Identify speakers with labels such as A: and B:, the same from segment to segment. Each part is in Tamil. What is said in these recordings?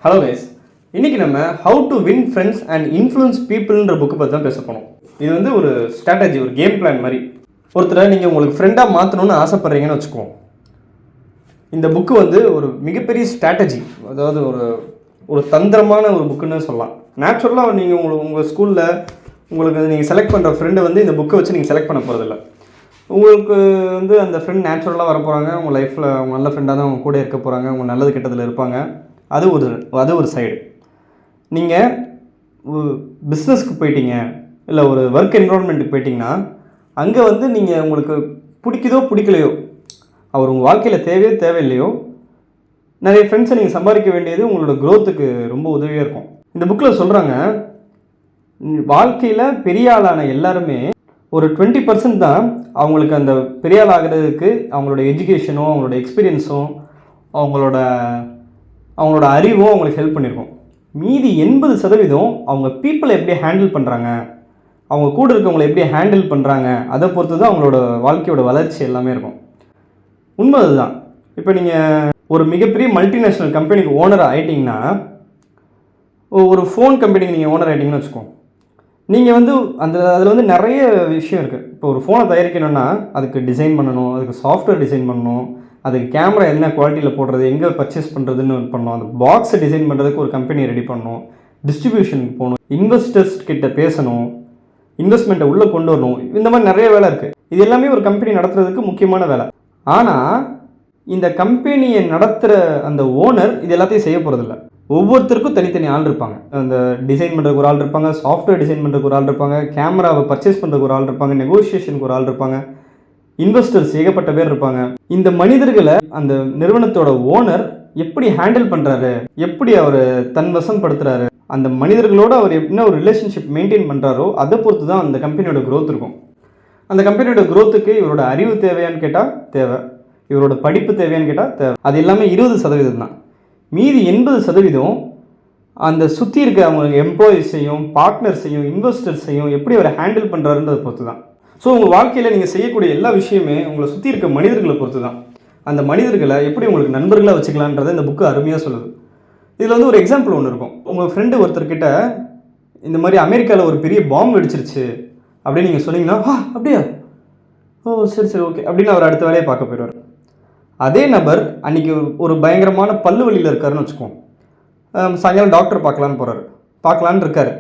A: ஹலோ கைஸ், இன்றைக்கி நம்ம how to win friends and influence பீப்புள்ன்ற புக்கு பற்றி தான் பேச போனோம். இது வந்து ஒரு ஸ்ட்ராட்டஜி, ஒரு கேம் பிளான் மாதிரி. ஒருத்தரை நீங்கள் உங்களுக்கு ஃப்ரெண்டாக மாற்றணும்னு ஆசைப்பட்றீங்கன்னு வச்சுக்குவோம். இந்த புக்கு வந்து ஒரு மிகப்பெரிய ஸ்ட்ராட்டஜி, அதாவது ஒரு தந்திரமான ஒரு புக்குன்னு சொல்லலாம். நேச்சுரலாக நீங்கள் உங்கள் ஸ்கூலில் உங்களுக்கு நீங்கள் செலக்ட் பண்ணுற ஃப்ரெண்டை வந்து இந்த புக்கை வச்சு நீங்கள் செலக்ட் பண்ண போகிறதில்ல. உங்களுக்கு வந்து அந்த ஃப்ரெண்ட் நேச்சுரலாக வர போகிறாங்க, உங்கள் லைஃப்பில் அவங்க நல்ல ஃப்ரெண்டாக தான் அவங்க கூட இருக்க போகிறாங்க, அவங்க நல்லது கெட்டதில் இருப்பாங்க. அது ஒரு சைடு. நீங்கள் பிஸ்னஸ்க்கு போயிட்டீங்க, இல்லை ஒரு ஒர்க் என்விரான்மெண்ட்டுக்கு போயிட்டிங்கன்னா அங்கே வந்து நீங்கள் உங்களுக்கு பிடிக்குதோ பிடிக்கலையோ, அவர் உங்கள் வாழ்க்கையில் தேவையோ தேவையில்லையோ, நிறைய ஃப்ரெண்ட்ஸை நீங்கள் சம்பாதிக்க வேண்டியது உங்களோட க்ரோத்துக்கு ரொம்ப உதவியாக இருக்கும். இந்த புக்கில் சொல்கிறாங்க, வாழ்க்கையில் பெரிய ஆளான எல்லாருமே ஒரு 20% தான் அவங்களுக்கு அந்த பெரிய ஆள் ஆகிறதுக்கு அவங்களோட எஜுகேஷனும் அவங்களோட எக்ஸ்பீரியன்ஸும் அவங்களோட அறிவும் அவங்களுக்கு ஹெல்ப் பண்ணியிருக்கும். மீதி 80% அவங்க பீப்புளை எப்படி ஹேண்டில் பண்ணுறாங்க, அவங்க கூட இருக்கவங்களை எப்படி ஹேண்டில் பண்ணுறாங்க, அதை பொறுத்து தான் அவங்களோட வாழ்க்கையோட வளர்ச்சி எல்லாமே இருக்கும். உண்மை அதுதான். இப்போ நீங்கள் ஒரு மிகப்பெரிய மல்டிநேஷ்னல் கம்பெனிக்கு ஓனர் ஆகிட்டிங்கன்னா, ஒரு ஃபோன் கம்பெனிக்கு நீங்கள் ஓனர் ஆகிட்டிங்கன்னு வச்சுக்கோங்க. நீங்கள் வந்து அதில் வந்து நிறைய விஷயம் இருக்குது. இப்போ ஒரு ஃபோனை தயாரிக்கணும்னா அதுக்கு டிசைன் பண்ணணும், அதுக்கு சாஃப்ட்வேர் டிசைன் பண்ணணும், அதுக்கு கேமரா என்ன குவாலிட்டியில் போடுறது, எங்கே பர்ச்சேஸ் பண்ணுறதுன்னு பண்ணணும், அந்த பாக்ஸை டிசைன் பண்ணுறதுக்கு ஒரு கம்பெனியை ரெடி பண்ணணும், டிஸ்ட்ரிபியூஷனுக்கு போகணும், இன்வெஸ்டர்ஸ் கிட்ட பேசணும், இன்வெஸ்ட்மெண்ட்டை உள்ளே கொண்டு வரணும். இந்த மாதிரி நிறைய வேலை இருக்குது. இது எல்லாமே ஒரு கம்பெனி நடத்துறதுக்கு முக்கியமான வேலை. ஆனால் இந்த கம்பெனியை நடத்துகிற அந்த ஓனர் இது எல்லாத்தையும் செய்ய போகிறதில்ல. ஒவ்வொருத்தருக்கும் தனித்தனி ஆள் இருப்பாங்க. அந்த டிசைன் பண்ணுறதுக்கு ஒரு ஆள் இருப்பாங்க, சாஃப்ட்வேர் டிசைன் பண்ணுறதுக்கு ஒரு ஆள் இருப்பாங்க, கேமராவை பர்ச்சேஸ் பண்ணுறதுக்கு ஒரு ஆள் இருப்பாங்க, நெகோசியேஷனுக்கு ஒரு ஆள் இருப்பாங்க, இன்வெஸ்டர்ஸ் ஏகப்பட்ட பேர் இருப்பாங்க. இந்த மனிதர்களை அந்த நிறுவனத்தோட ஓனர் எப்படி ஹேண்டில் பண்ணுறாரு, எப்படி அவர் தன்வசப்படுத்துறாரு, அந்த மனிதர்களோடு அவர் என்ன ஒரு ரிலேஷன்ஷிப் மெயின்டைன் பண்ணுறாரோ அதை பொறுத்து தான் அந்த கம்பெனியோட க்ரோத் இருக்கும். அந்த கம்பெனியோட க்ரோத்துக்கு இவரோட அறிவு தேவையான்னு கேட்டால் தேவை, இவரோட படிப்பு தேவையான்னு கேட்டால் தேவை. அது எல்லாமே 20% தான். மீதி 80% அந்த சுற்றி இருக்க அவங்க எம்ப்ளாயீஸையும் பார்ட்னர்ஸையும் இன்வெஸ்டர்ஸையும் எப்படி அவர் ஹேண்டில் பண்ணுறாருன்றதை பொறுத்து தான். ஸோ உங்கள் வாழ்க்கையில் நீங்கள் செய்யக்கூடிய எல்லா விஷயமே உங்களை சுற்றி இருக்க மனிதர்களை பொறுத்து தான். அந்த மனிதர்களை எப்படி உங்களுக்கு நண்பர்களாக வச்சுக்கலான்றதை இந்த புக்கு அருமையாக சொல்லுது. இதில் வந்து ஒரு எக்ஸாம்பிள் ஒன்று இருக்கும். உங்கள் ஃப்ரெண்டு ஒருத்தர்கிட்ட இந்த மாதிரி அமெரிக்காவில் ஒரு பெரிய பாம்பு வெடிச்சிருச்சு அப்படின்னு நீங்கள் சொன்னீங்கன்னா, அப்படியா, ஓ சரி ஓகே அப்படின்னு அவர் அடுத்த வேலையை பார்க்க போயிடுவார். அதே நபர் அன்றைக்கி ஒரு பயங்கரமான பல்லு வலியில் இருக்காருன்னு வச்சுக்கோங்க. சாயங்காலம் டாக்டர் பார்க்கலான்னு இருக்கார்.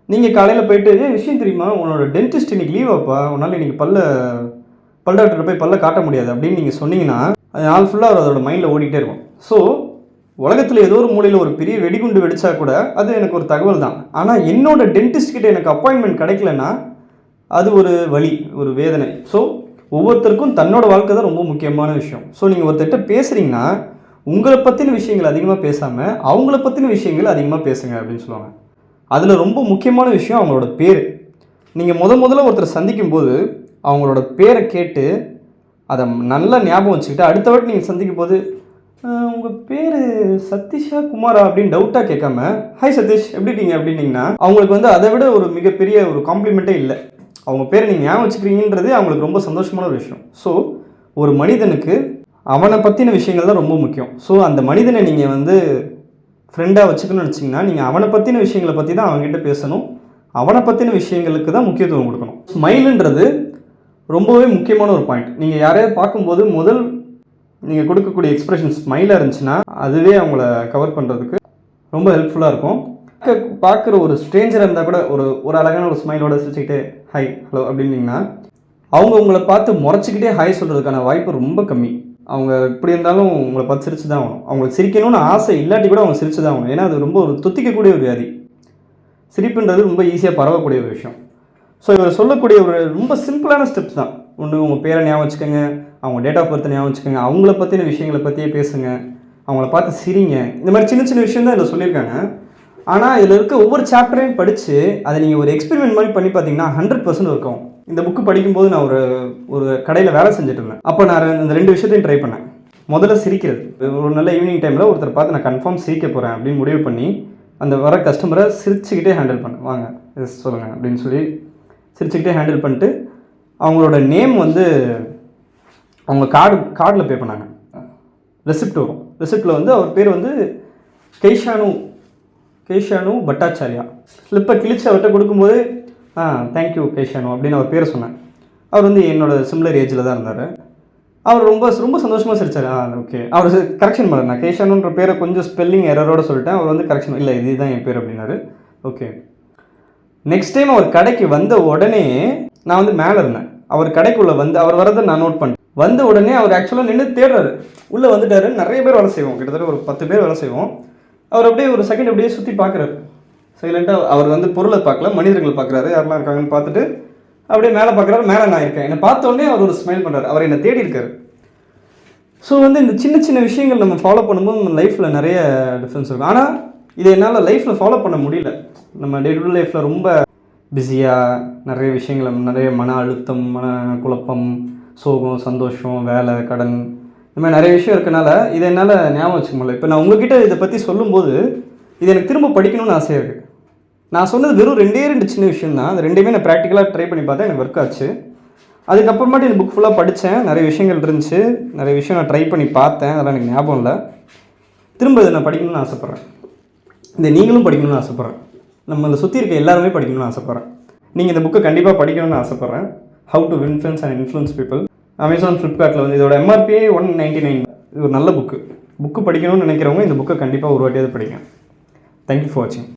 A: நீங்கள் காலையில் போயிட்டு, விஷயம் தெரியுமா, உன்னோட டென்டிஸ்ட் இன்றைக்கி லீவ் ஆப்பா, உன்னால் இன்றைக்கி பல் டாக்டர் போய் பல்லை காட்ட முடியாது அப்படின்னு நீங்கள் சொன்னீங்கன்னா அது நாள் ஃபுல்லாக அவர் அதோட மைண்டில் ஓடிக்கிட்டே இருக்கும். ஸோ உலகத்தில் ஏதோ ஒரு மூலையில் ஒரு பெரிய வெடிகுண்டு வெடித்தா கூட அது எனக்கு ஒரு தகவல் தான். ஆனால் என்னோட டென்டிஸ்ட் கிட்ட எனக்கு அப்பாயின்மெண்ட் கிடைக்கலன்னா அது ஒரு வலி, ஒரு வேதனை. ஸோ ஒவ்வொருத்தருக்கும் தன்னோட வாழ்க்கை தான் ரொம்ப முக்கியமான விஷயம். ஸோ நீங்கள் ஒருத்தர்கிட்ட பேசுகிறீங்கன்னா உங்களை பற்றின விஷயங்கள் அதிகமாக பேசாமல் அவங்கள பற்றின விஷயங்கள் அதிகமாக பேசுங்க அப்படின்னு சொல்லுவாங்க. அதில் ரொம்ப முக்கியமான விஷயம் அவங்களோட பேர். நீங்கள் முதல்ல ஒருத்தரை சந்திக்கும் போது அவங்களோட பேரை கேட்டு அதை நல்லா ஞாபகம் வச்சுக்கிட்டு அடுத்த வாட்டி நீங்கள் சந்திக்கும் போது உங்கள் பேர் சதீஷா குமாரா அப்படின்னு டவுட்டாக கேட்காம, ஹாய் சதீஷ் எப்படி இருக்கீங்க அப்படின்னீங்கன்னா அவங்களுக்கு வந்து அதை விட ஒரு மிகப்பெரிய ஒரு காம்ப்ளிமெண்ட்டே இல்லை. அவங்க பேரை நீங்கள் ஞாபகம் வச்சுக்கிறீங்கன்றது அவங்களுக்கு ரொம்ப சந்தோஷமான ஒரு விஷயம். ஸோ ஒரு மனிதனுக்கு அவனை பற்றின விஷயங்கள் தான் ரொம்ப முக்கியம். ஸோ அந்த மனிதனை நீங்கள் வந்து ஃப்ரெண்டாக வச்சுக்கணும்னு நினச்சிங்கன்னா நீங்கள் அவனை பற்றின விஷயங்களை பற்றி தான் அவங்ககிட்ட பேசணும், அவனை பற்றின விஷயங்களுக்கு தான் முக்கியத்துவம் கொடுக்கணும். ஸ்மைலுன்றது ரொம்பவே முக்கியமான ஒரு பாயிண்ட். நீங்கள் யாரையாவது பார்க்கும்போது முதல் நீங்கள் கொடுக்கக்கூடிய எக்ஸ்ப்ரெஷன் ஸ்மைலாக இருந்துச்சுன்னா அதுவே அவங்கள கவர் பண்ணுறதுக்கு ரொம்ப ஹெல்ப்ஃபுல்லாக இருக்கும். பார்க்குற ஒரு ஸ்ட்ரேஞ்சராக இருந்தால் கூட ஒரு அழகான ஒரு ஸ்மைலோட சிரிச்சுக்கிட்டே ஹாய் ஹலோ அப்படின்னீங்கன்னா அவங்க உங்களை பார்த்து முறைச்சிக்கிட்டே ஹாய் சொல்கிறதுக்கான வாய்ப்பு ரொம்ப கம்மி. அவங்க இப்படி இருந்தாலும் உங்களை பார்த்து சிரிச்சு தான் ஆகணும். அவங்களுக்கு சிரிக்கணும்னு ஆசை இல்லாட்டி கூட அவங்க சிரிச்சு தான் ஆகணும். ஏன்னா அது ரொம்ப ஒரு துத்திக்கக்கூடிய ஒரு வியாதி. சிரிப்புன்றது ரொம்ப ஈஸியாக பரவக்கூடிய ஒரு விஷயம். ஸோ இவர் சொல்லக்கூடிய ஒரு ரொம்ப சிம்பிளான ஸ்டெப்ஸ் தான். ஒன்று, உங்கள் பேரை ஞாபகம் வச்சுக்கோங்க, அவங்க டேட் ஆஃப் பர்த்தை ஞாபகம் வச்சுக்கோங்க, அவங்கள பற்றின விஷயங்களை பற்றியே பேசுங்க, அவங்கள பார்த்து சிரிங்க. இந்த மாதிரி சின்ன விஷயம் தான் இதில் சொல்லியிருக்காங்க. ஆனால் இதில் இருக்க ஒவ்வொரு சாப்டரையும் படித்து அதை நீங்கள் ஒரு எக்ஸ்பெரிமெண்ட் மாதிரி பண்ணி பார்த்தீங்கன்னா 100% இருக்கும். இந்த புக்கு படிக்கும்போது நான் ஒரு கடையில் வேலை செஞ்சுட்டு இருந்தேன். அப்போ நான் இந்த 2 விஷயத்தையும் ட்ரை பண்ணேன். முதல்ல சிரிக்கிறது. ஒரு நல்ல ஈவினிங் டைமில் ஒருத்தர் பார்த்து நான் கன்ஃபார்ம் சிரிக்க போகிறேன் அப்படின்னு முடிவு பண்ணி அந்த வர கஸ்டமரை சிரிச்சுக்கிட்டே ஹேண்டில் பண்ணேன். வாங்க எஸ் சொல்லுங்கள் அப்படின்னு சொல்லி சிரிச்சுக்கிட்டே ஹேண்டில் பண்ணிட்டு அவங்களோட நேம் வந்து அவங்க கார்டில் பே பண்ணாங்க. ரெசிப்ட் வரும். ரெசிப்டில் வந்து அவர் பேர் வந்து கெய்ஷானு கேஷானு பட்டாச்சாரியா. ஸ்லிப்பை கிழிச்சு அவர்கிட்ட கொடுக்கும்போது தேங்க்யூ கேஷானு அப்படின்னு அவர் பேரை சொன்னேன். அவர் வந்து என்னோட சிமிலர் ஏஜில் தான் இருந்தார். அவர் ரொம்ப ரொம்ப சந்தோஷமாக சிரிச்சார். ஓகே. அவர் கரெக்ஷன் பண்ணார். நான் கேஷானுன்ற பேரை கொஞ்சம் ஸ்பெல்லிங் எரரோட சொல்லிட்டேன். அவர் வந்து கரெக்ஷன் இல்லை இதுதான் என் பேர் அப்படின்னாரு. ஓகே. நெக்ஸ்ட் டைம் அவர் கடைக்கு வந்த உடனே நான் வந்து மேலே இருந்தேன். அவர் கடைக்குள்ளே வந்து அவர் வரதை நான் நோட் பண்ணேன். வந்த உடனே அவர் ஆக்சுவலாக நின்று தேடுறாரு. உள்ளே வந்துட்டாரு. நிறைய பேர் வேலை செய்வோம், கிட்டத்தட்ட ஒரு 10 பேர் வேலை செய்வோம். அவர் அப்படியே ஒரு செகண்ட் அப்படியே சுற்றி பார்க்குறாரு சைலண்ட்டாக. அவர் வந்து பொருளை பார்க்கல, மனிதர்களை பார்க்குறாரு. யாரெல்லாம் இருக்காங்கன்னு பார்த்துட்டு அப்படியே மேலே பார்க்குறாரு. மேலே நான் இருக்கேன். என்னை பார்த்த உடனே அவர் ஒரு ஸ்மைல் பண்ணுறாரு. அவர் என்னை தேடி இருக்காரு. ஸோ வந்து இந்த சின்ன சின்ன விஷயங்கள் நம்ம ஃபாலோ பண்ணும்போது நம்ம லைஃப்பில் நிறைய டிஃப்ரென்ஸ் இருக்கும். ஆனால் இதை என்னால் லைஃப்பில் ஃபாலோ பண்ண முடியல. நம்ம டே டு டே லைஃப்பில் ரொம்ப பிஸியாக நிறைய விஷயங்கள், நிறைய மன அழுத்தம், மன குழப்பம், சோகம், சந்தோஷம், வேலை, கடன், இந்த மாதிரி நிறைய விஷயம் இருக்கனால இதை என்னால் ஞாபகம் வச்சுக்க முடியல. இப்போ நான் உங்ககிட்ட இதை பற்றி சொல்லும்போது இது எனக்கு திரும்ப படிக்கணும்னு ஆசையாக இருக்குது. நான் சொன்னது வெறும் 2 சின்ன விஷயம் தான். அது 2மே நான் ப்ராக்டிக்கலாக ட்ரை பண்ணி பார்த்தேன். எனக்கு ஒர்க் ஆச்சு. அதுக்கப்புறமாட்டி இந்த புக் ஃபுல்லாக படித்தேன். நிறைய விஷயங்கள் இருந்துச்சு. நிறைய விஷயம் நான் ட்ரை பண்ணி பார்த்தேன். அதெல்லாம் எனக்கு ஞாபகம் இல்லை. திரும்ப இதை நான் படிக்கணும்னு ஆசைப்பட்றேன். இதை நீங்களும் படிக்கணும்னு ஆசைப்பட்றேன். நம்மளை சுற்றி இருக்க எல்லாருமே படிக்கணும்னு ஆசைப்பட்றேன். நீங்கள் இந்த புக்கை கண்டிப்பாக படிக்கணும்னு ஆசைப்பட்றேன். How to influence and influence people. Amazon, ஃப்ளிப்கார்ட்டில் வந்து இதோட MRP 199. இது ஒரு நல்ல புக்கு படிக்கணும்னு நினைக்கிறவங்க இந்த புக்கை கண்டிப்பாக ஒரு வாட்டியாவது படிங்க. தேங்க்யூ ஃபார் வாட்சிங்.